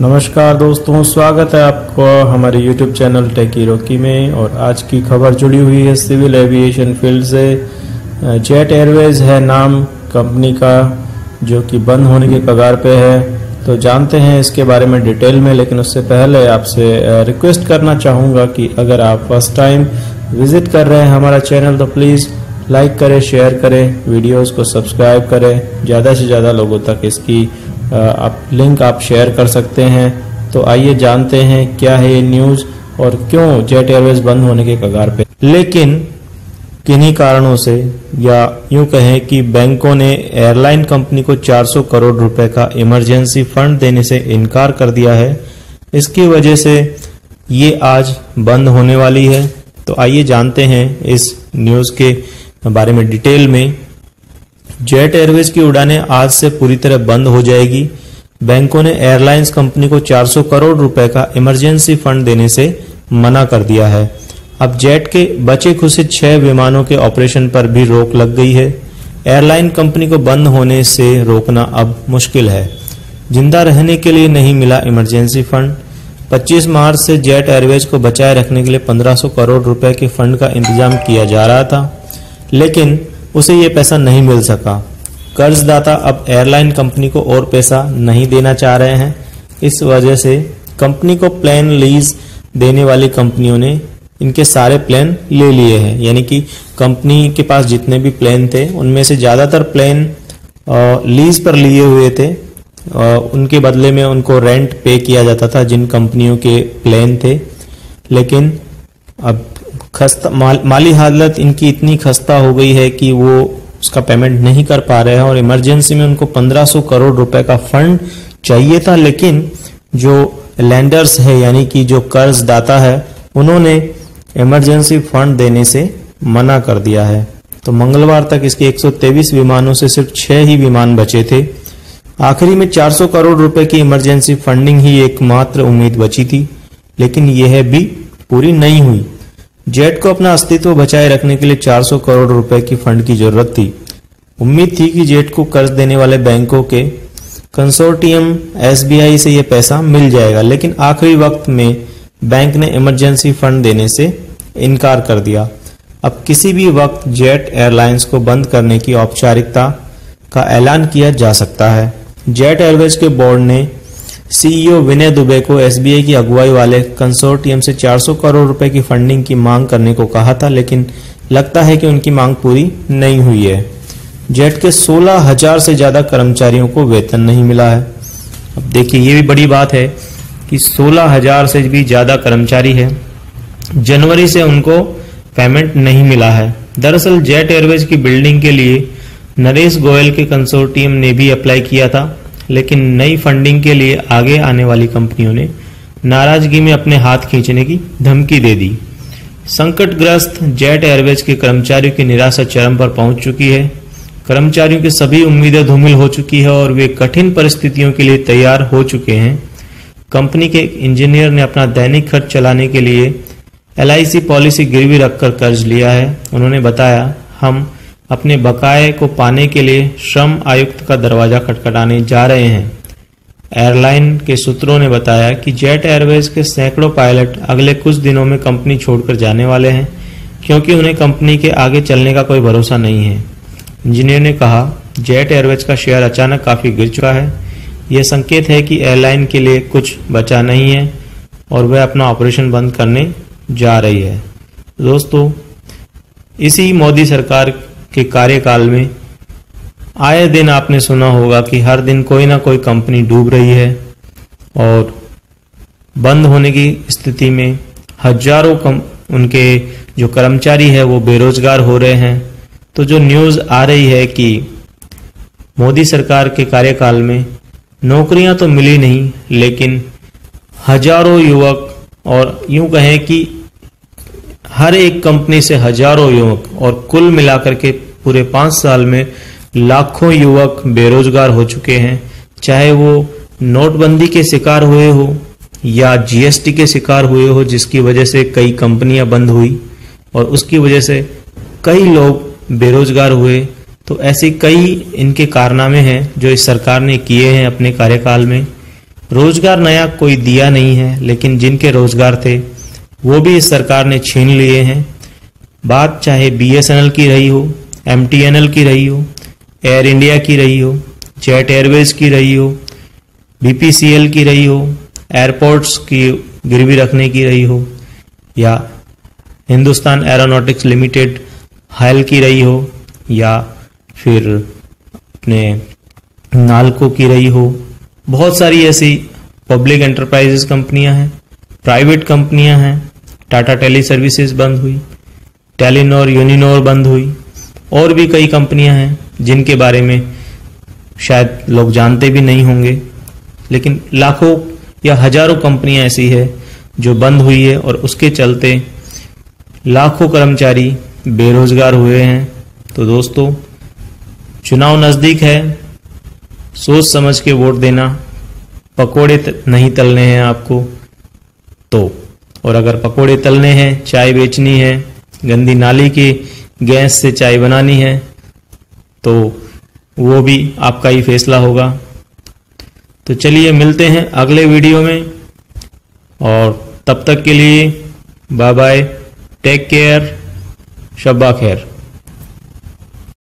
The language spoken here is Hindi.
नमस्कार दोस्तों, स्वागत है आपको हमारे YouTube चैनल टेकी रॉकी में। और आज की खबर जुड़ी हुई है सिविल एविएशन फील्ड से। जेट एयरवेज है नाम कंपनी का, जो कि बंद होने के कगार पे है। तो जानते हैं इसके बारे में डिटेल में, लेकिन उससे पहले आपसे रिक्वेस्ट करना चाहूँगा कि अगर आप फर्स्ट टाइम विजिट कर रहे हैं हमारा चैनल तो प्लीज़ लाइक करें, शेयर करें, वीडियोस को सब्सक्राइब करें। ज़्यादा से ज़्यादा लोगों तक इसकी लिंक आप शेयर कर सकते हैं। तो आइए जानते हैं क्या है ये न्यूज़ और क्यों जेट एयरवेज बंद होने के कगार पे। लेकिन किन्हीं कारणों से, या यूं कहें कि बैंकों ने एयरलाइन कंपनी को 400 करोड़ रुपए का इमरजेंसी फंड देने से इनकार कर दिया है। इसकी वजह से ये आज बंद होने वाली है। तो आइए जानते हैं इस न्यूज़ के बारे में डिटेल में। जेट एयरवेज की उड़ानें आज से पूरी तरह बंद हो जाएगी। बैंकों ने एयरलाइंस कंपनी को 400 करोड़ रुपए का इमरजेंसी फंड देने से मना कर दिया है। अब जेट के बचे खुचे 6 विमानों के ऑपरेशन पर भी रोक लग गई है। एयरलाइन कंपनी को बंद होने से रोकना अब मुश्किल है। जिंदा रहने के लिए नहीं मिला इमरजेंसी फंड। 25 मार्च से जेट एयरवेज को बचाए रखने के लिए 1500 करोड़ रुपए के फंड का इंतजाम किया जा रहा था, लेकिन उसे ये पैसा नहीं मिल सका। कर्जदाता अब एयरलाइन कंपनी को और पैसा नहीं देना चाह रहे हैं। इस वजह से कंपनी को प्लेन लीज देने वाली कंपनियों ने इनके सारे प्लेन ले लिए हैं। यानी कि कंपनी के पास जितने भी प्लेन थे उनमें से ज़्यादातर प्लेन लीज पर लिए हुए थे। उनके बदले में उनको रेंट पे किया जाता था जिन कंपनियों के प्लेन थे। लेकिन अब माली हालत इनकी इतनी खस्ता हो गई है कि वो उसका पेमेंट नहीं कर पा रहे हैं और इमरजेंसी में उनको 1500 करोड़ रुपए का फंड चाहिए था। लेकिन जो लैंडर्स है, यानी कि जो कर्जदाता है, उन्होंने इमरजेंसी फंड देने से मना कर दिया है। तो मंगलवार तक इसके 123 विमानों से सिर्फ 6 ही विमान बचे थे। आखिरी में 400 करोड़ रुपए की इमरजेंसी फंडिंग ही एकमात्र उम्मीद बची थी, लेकिन यह भी पूरी नहीं हुई। जेट को अपना अस्तित्व बचाए रखने के लिए 400 करोड़ रुपए की फंड की जरूरत थी। उम्मीद थी कि जेट को कर्ज देने वाले बैंकों के कंसोर्टियम एसबीआई से यह पैसा मिल जाएगा, लेकिन आखिरी वक्त में बैंक ने इमरजेंसी फंड देने से इनकार कर दिया। अब किसी भी वक्त जेट एयरलाइंस को बंद करने की औपचारिकता का ऐलान किया जा सकता है। जेट एयरवेज के बोर्ड ने सीईओ विनय दुबे को एसबीआई की अगुवाई वाले कंसोर्टियम से 400 करोड़ रुपए की फंडिंग की मांग करने को कहा था, लेकिन लगता है कि उनकी मांग पूरी नहीं हुई है। जेट के 16,000 से ज्यादा कर्मचारियों को वेतन नहीं मिला है। अब देखिए, ये भी बड़ी बात है कि 16,000 से भी ज्यादा कर्मचारी है, जनवरी से उनको पेमेंट नहीं मिला है। दरअसल जेट एयरवेज की बिल्डिंग के लिए नरेश गोयल के कंसोर्टियम ने भी अप्लाई किया था, लेकिन नई फंडिंग के लिए आगे आने वाली कंपनियों ने नाराजगी में अपने हाथ खींचने की धमकी दे दी। संकटग्रस्त जेट एयरवेज के कर्मचारियों की निराशा चरम पर पहुंच चुकी है। कर्मचारियों की सभी उम्मीदें धूमिल हो चुकी है और वे कठिन परिस्थितियों के लिए तैयार हो चुके हैं। कंपनी के एक इंजीनियर ने अपना दैनिक खर्च चलाने के लिए LIC पॉलिसी गिरवी रखकर कर्ज लिया है। उन्होंने बताया, हम अपने बकाये को पाने के लिए श्रम आयुक्त का दरवाजा खटखटाने जा रहे हैं। एयरलाइन के सूत्रों ने बताया कि जेट एयरवेज के सैकड़ों पायलट अगले कुछ दिनों में कंपनी छोड़कर जाने वाले हैं, क्योंकि उन्हें कंपनी के आगे चलने का कोई भरोसा नहीं है। इंजीनियर ने कहा, जेट एयरवेज का शेयर अचानक काफी गिर चुका है। यह संकेत है कि एयरलाइन के लिए कुछ बचा नहीं है और वह अपना ऑपरेशन बंद करने जा रही है। दोस्तों, इसी मोदी सरकार के कार्यकाल में आए दिन आपने सुना होगा कि हर दिन कोई ना कोई कंपनी डूब रही है और बंद होने की स्थिति में हजारों उनके जो कर्मचारी है वो बेरोजगार हो रहे हैं। तो जो न्यूज़ आ रही है कि मोदी सरकार के कार्यकाल में नौकरियां तो मिली नहीं, लेकिन हजारों युवक, और यूं कहें कि हर एक कंपनी से हजारों युवक, और कुल मिलाकर के पूरे 5 साल में लाखों युवक बेरोजगार हो चुके हैं। चाहे वो नोटबंदी के शिकार हुए हो या जीएसटी के शिकार हुए हो, जिसकी वजह से कई कंपनियां बंद हुई और उसकी वजह से कई लोग बेरोजगार हुए। तो ऐसे कई इनके कारनामे हैं जो इस सरकार ने किए हैं अपने कार्यकाल में। रोजगार नया कोई दिया नहीं है, लेकिन जिनके रोजगार थे वो भी इस सरकार ने छीन लिए हैं। बात चाहे BSNL की रही हो, MTNL की रही हो, एयर इंडिया की रही हो, जेट एयरवेज की रही हो, BPCL की रही हो, एयरपोर्ट्स की गिरवी रखने की रही हो, या हिंदुस्तान एरोनॉटिक्स लिमिटेड हायल की रही हो, या फिर अपने नालको की रही हो। बहुत सारी ऐसी पब्लिक एंटरप्राइजेस कंपनियां हैं, प्राइवेट कंपनियां हैं। टाटा टेली सर्विसेज बंद हुई, टेलीनॉर यूनिनॉर बंद हुई, और भी कई कंपनियां हैं जिनके बारे में शायद लोग जानते भी नहीं होंगे, लेकिन लाखों या हजारों कंपनियां ऐसी है जो बंद हुई है और उसके चलते लाखों कर्मचारी बेरोजगार हुए हैं। तो दोस्तों, चुनाव नजदीक है, सोच समझ के वोट देना। पकोड़े नहीं तलने हैं आपको तो, और अगर पकोड़े तलने हैं, चाय बेचनी है, गंदी नाली की गैस से चाय बनानी है, तो वो भी आपका ही फैसला होगा। तो चलिए मिलते हैं अगले वीडियो में, और तब तक के लिए बाय बाय, टेक केयर, शब्बा खैर।